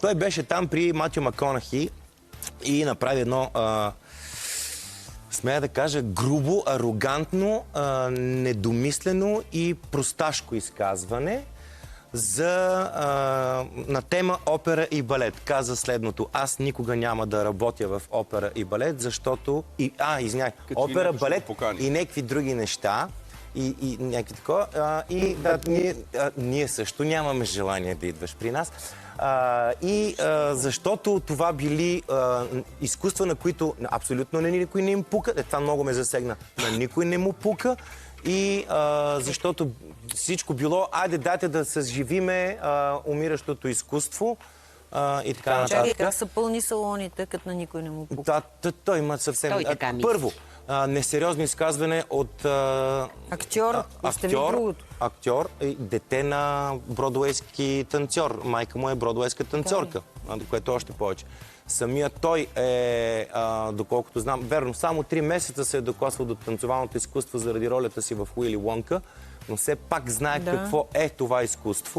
Той беше там при Матю Маконахи и направи едно, смея да кажа, грубо, арогантно, недомислено и просташко изказване на тема опера и балет. Каза следното: аз никога няма да работя в опера и балет, защото... извиняй, опера, балет и някакви други неща. И някакви такова. И да, ние също нямаме желание да идваш при нас. Защото това били изкуства, на които абсолютно никой не им пука. Това много ме засегна. На никой не му пука. И защото всичко било, айде дайте да съживиме умиращото изкуство и така нататък. Чакай, как са пълни салоните, като на никой не му пука? Да, той има съвсем... Първо, несериозно изказване от актьор, дете на бродуейски танцор. Майка му е бродуейска танцорка, което още повече. Самият той е, доколкото знам, верно, само 3 месеца се е докосвал до танцовалното изкуство заради ролята си в Уили Уонка, но все пак знае какво е това изкуство.